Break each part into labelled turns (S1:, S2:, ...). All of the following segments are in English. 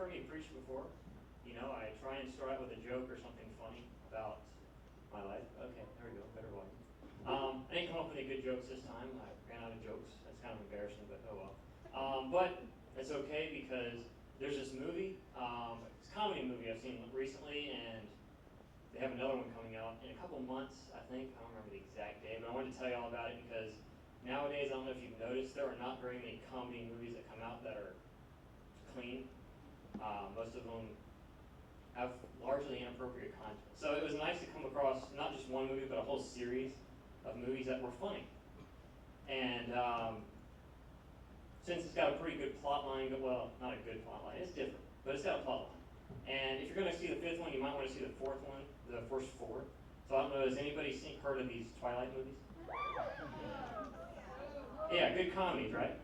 S1: heard me preach before. You know, I try and start out with a joke or something funny about my life. Okay, there we go, better volume. I didn't come up with any good jokes this time. I ran out of jokes. That's kind of embarrassing, but oh well. But it's okay because there's this movie. It's a comedy movie I've seen recently, and they have another one coming out in a couple months, I think. I don't remember the exact day, but I wanted to tell you all about it because nowadays, I don't know if you've noticed, there are not very many comedy movies that come out that are clean. Most of them have largely inappropriate content. So it was nice to come across not just one movie, but a whole series of movies that were funny. And since it's got a pretty good plot line, well, not a good plot line, it's different, but it's got a plot line. And if you're going to see the fifth one, you might want to see the fourth one, the first four. So I don't know, has anybody heard of these Twilight movies? Yeah, good comedies, right?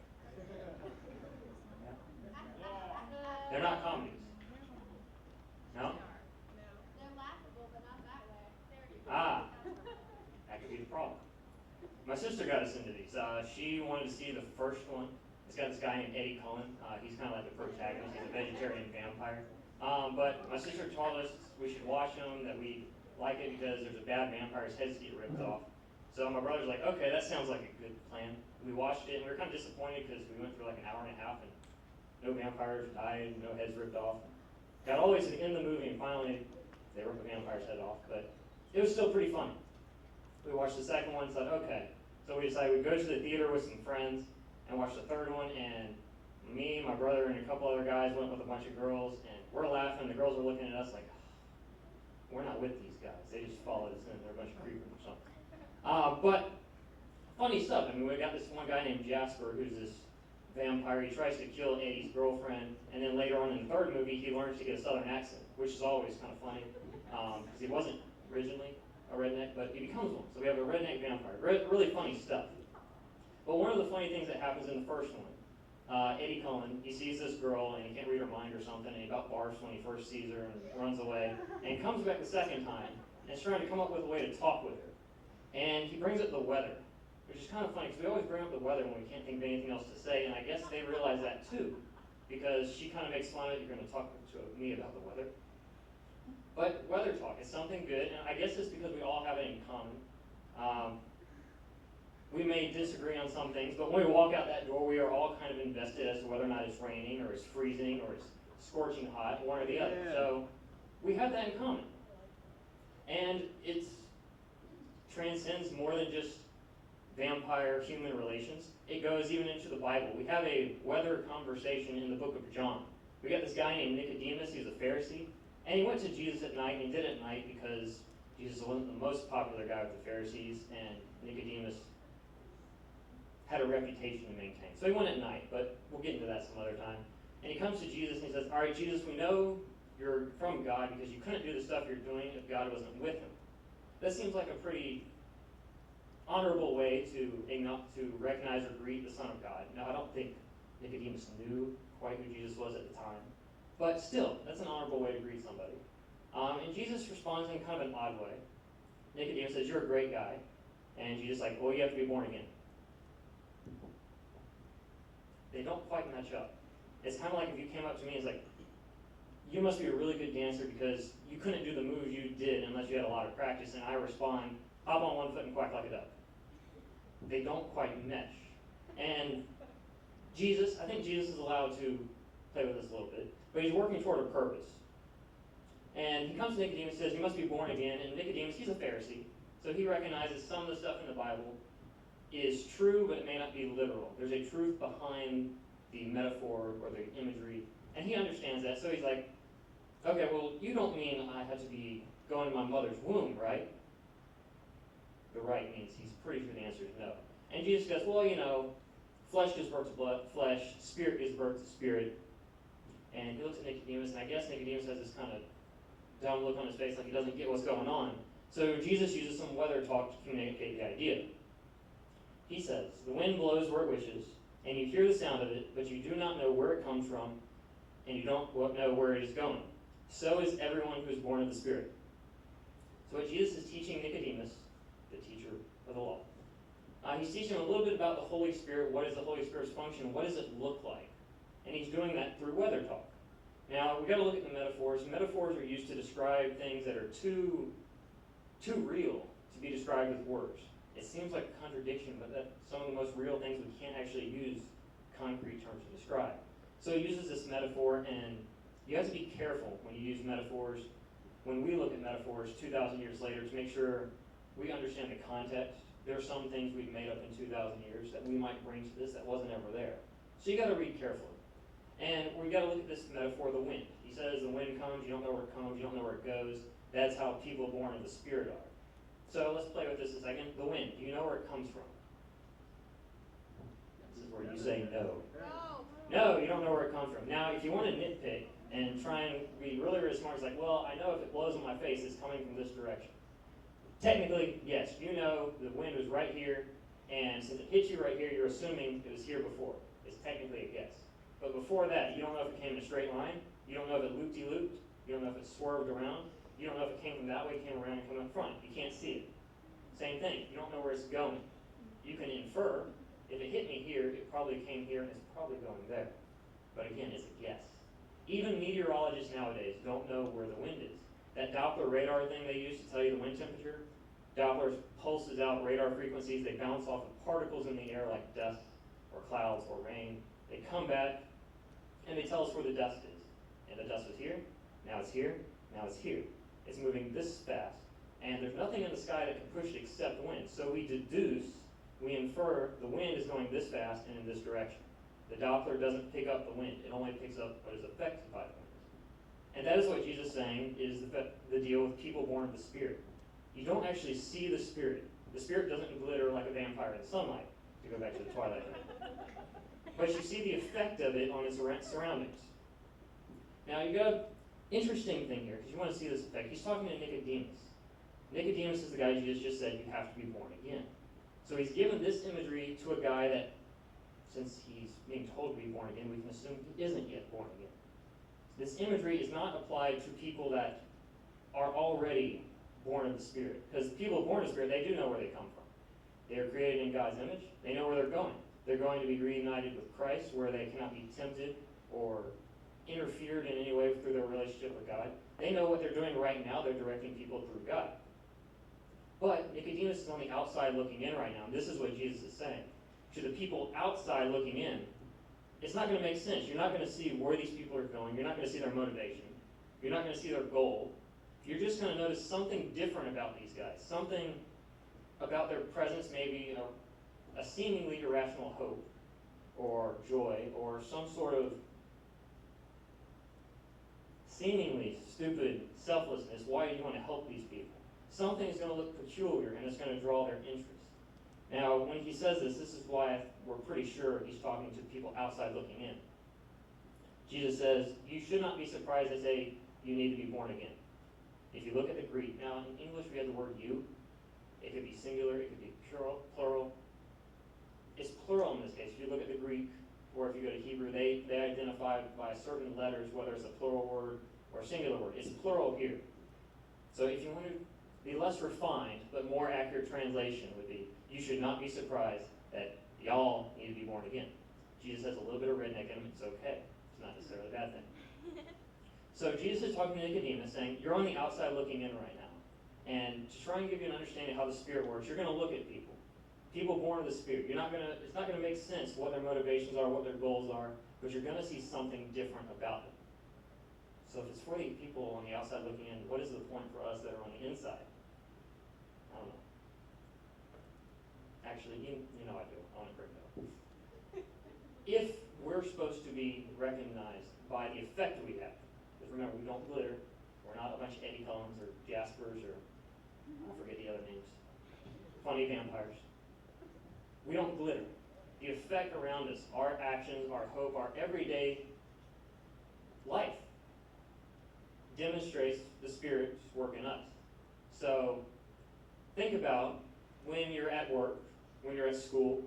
S1: They're not comedies. No?
S2: They're laughable, but not that way.
S1: Ah, that could be the problem. My sister got us into these. She wanted to see the first one. It's got this guy named Eddie Cullen. He's kind of like the protagonist. He's a vegetarian vampire. But my sister told us we should watch them, that we like it because there's a bad vampire's heads get ripped off. So my brother's like, okay, that sounds like a good plan. We watched it, and we were kind of disappointed because we went through like an hour and a half, and no vampires died, no heads ripped off. Got all the way to the end of the movie, and finally they ripped the vampire's head off. But it was still pretty funny. We watched the second one and said, okay. So we decided we'd go to the theater with some friends and watch the third one, and me, my brother, and a couple other guys went with a bunch of girls, and we're laughing. The girls were looking at us like, we're not with these guys. They just followed us in. They're a bunch of creepers or something. But funny stuff. I mean, we got this one guy named Jasper who's this vampire. He tries to kill Eddie's girlfriend, and then later on in the third movie, he learns to get a southern accent, which is always kind of funny because he wasn't originally a redneck, but he becomes one. So we have a redneck vampire. Really funny stuff. But one of the funny things that happens in the first one, Eddie Cullen, he sees this girl and he can't read her mind or something, and he about barfs when he first sees her and runs away, and he comes back the second time and is trying to come up with a way to talk with her. And he brings up the weather, which is kind of funny because we always bring up the weather when we can't think of anything else to say, and I guess they realize that too, because she kind of makes fun of it. You're going to talk to me about the weather. But weather talk is something good, and I guess it's because we all have it in common. We may disagree on some things, but when we walk out that door, we are all kind of invested as to whether or not it's raining, or it's freezing, or it's scorching hot, one or the other. So we have that in common. And it transcends more than just vampire-human relations. It goes even into the Bible. We have a weather conversation in the book of John. We got this guy named Nicodemus. He's a Pharisee. And he went to Jesus at night, and he did it at night because Jesus wasn't the most popular guy with the Pharisees, and Nicodemus had a reputation to maintain. So he went at night, but we'll get into that some other time. And he comes to Jesus and he says, all right, Jesus, we know you're from God because you couldn't do the stuff you're doing if God wasn't with him. That seems like a pretty honorable way to recognize or greet the Son of God. Now, I don't think Nicodemus knew quite who Jesus was at the time, but still, that's an honorable way to greet somebody. And Jesus responds in kind of an odd way. Nicodemus says, you're a great guy. And Jesus is like, well, you have to be born again. They don't quite match up. It's kind of like if you came up to me and was like, you must be a really good dancer because you couldn't do the moves you did unless you had a lot of practice, and I respond, hop on one foot and quack like a duck. They don't quite mesh. And I think Jesus is allowed to play with this a little bit, but he's working toward a purpose. And he comes to Nicodemus and says, you must be born again. And Nicodemus, he's a Pharisee, so he recognizes some of the stuff in the Bible is true, but it may not be literal. There's a truth behind the metaphor or the imagery, and he understands that. So he's like, okay, well, you don't mean I had to be going to my mother's womb, right? The right means he's pretty sure the answer is no. And Jesus goes, well, you know, flesh gives birth to flesh, spirit gives birth to spirit. And he looks at Nicodemus, and I guess Nicodemus has this kind of dumb look on his face like he doesn't get what's going on. So Jesus uses some weather talk to communicate the idea. He says, the wind blows where it wishes, and you hear the sound of it, but you do not know where it comes from, and you don't know where it is going. So is everyone who is born of the Spirit. So what Jesus is teaching Nicodemus, the teacher of the law, he's teaching him a little bit about the Holy Spirit. What is the Holy Spirit's function? What does it look like? And he's doing that through weather talk. Now, we've got to look at the metaphors. Metaphors are used to describe things that are too real to be described with words. It seems like a contradiction, but that some of the most real things we can't actually use concrete terms to describe. So he uses this metaphor, and you have to be careful when you use metaphors, when we look at metaphors 2,000 years later, to make sure we understand the context. There are some things we've made up in 2,000 years that we might bring to this that wasn't ever there. So you got to read carefully. And we got to look at this metaphor, the wind. He says the wind comes, you don't know where it comes, you don't know where it goes. That's how people born of the Spirit are. So let's play with this a second. The wind, do you know where it comes from? This is where you say no. No, you don't know where it comes from. Now, if you want to nitpick and try and be really, really smart, it's like, well, I know if it blows in my face, it's coming from this direction. Technically, yes, you know the wind was right here, and since it hit you right here, you're assuming it was here before. It's technically a guess. But before that, you don't know if it came in a straight line. You don't know if it looped-de-looped. You don't know if it swerved around. You don't know if it came from that way, came around, and came up front. You can't see it. Same thing. You don't know where it's going. You can infer, if it hit me here, it probably came here, and it's probably going there. But again, it's a guess. Even meteorologists nowadays don't know where the wind is. That Doppler radar thing they use to tell you the wind temperature, Doppler pulses out radar frequencies. They bounce off of particles in the air like dust or clouds or rain. They come back, and they tell us where the dust is. And the dust was here, now it's here, now it's here. It's moving this fast. And there's nothing in the sky that can push it except the wind. So we deduce, we infer the wind is going this fast and in this direction. The Doppler doesn't pick up the wind. It only picks up what is affected by the wind. And that is what Jesus is saying is the deal with people born of the Spirit. You don't actually see the Spirit. The Spirit doesn't glitter like a vampire in sunlight, to go back to the Twilight Zone. But you see the effect of it on its surroundings. Now you got an interesting thing here, because you want to see this effect. He's talking to Nicodemus. Nicodemus is the guy Jesus just said you have to be born again. So he's given this imagery to a guy that, since he's being told to be born again, we can assume he isn't yet born again. This imagery is not applied to people that are already born of the Spirit. Because people born of the Spirit, they do know where they come from. They are created in God's image. They know where they're going. They're going to be reunited with Christ, where they cannot be tempted or interfered in any way through their relationship with God. They know what they're doing right now. They're directing people through God. But Nicodemus is on the outside looking in right now. And this is what Jesus is saying. To the people outside looking in, it's not going to make sense. You're not going to see where these people are going. You're not going to see their motivation. You're not going to see their goal. You're just going to notice something different about these guys. Something about their presence, maybe a seemingly irrational hope or joy or some sort of seemingly stupid selflessness. Why do you want to help these people? Something is going to look peculiar and it's going to draw their interest. Now, when he says this is why we're pretty sure he's talking to people outside looking in. Jesus says, you should not be surprised I say you need to be born again. If you look at the Greek, now in English we have the word you. It could be singular, it could be plural. It's plural in this case. If you look at the Greek, or if you go to Hebrew, they identify by certain letters whether it's a plural word or a singular word. It's plural here. So if you want to be less refined, but more accurate translation would be, you should not be surprised that y'all need to be born again. Jesus has a little bit of redneck in him. It's okay. It's not necessarily a bad thing. So Jesus is talking to Nicodemus, saying, you're on the outside looking in right now. And to try and give you an understanding of how the Spirit works, you're going to look at people. People born of the Spirit. It's not going to make sense what their motivations are, what their goals are, but you're going to see something different about them. So if it's for the people on the outside looking in, what is the point for us that are on the inside? I don't know. Actually, you know I do. I want to bring it up. If we're supposed to be recognized by the effect we have, because remember, we don't glitter. We're not a bunch of Eddie Collins or Jaspers or I forget the other names. Funny vampires. We don't glitter. The effect around us, our actions, our hope, our everyday life demonstrates the Spirit's work in us. So think about when you're at work, when you're at school,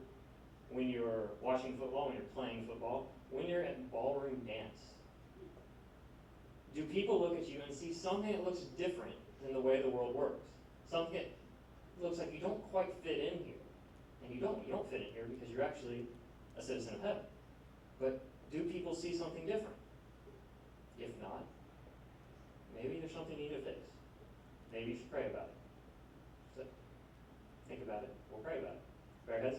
S1: when you're watching football, when you're playing football, when you're at ballroom dance. Do people look at you and see something that looks different than the way the world works? Something that looks like you don't quite fit in here. And you don't fit in here because you're actually a citizen of heaven. But do people see something different? If there's something you need to fix. Maybe you should pray about it. So, think about it. We'll pray about it. Bare heads?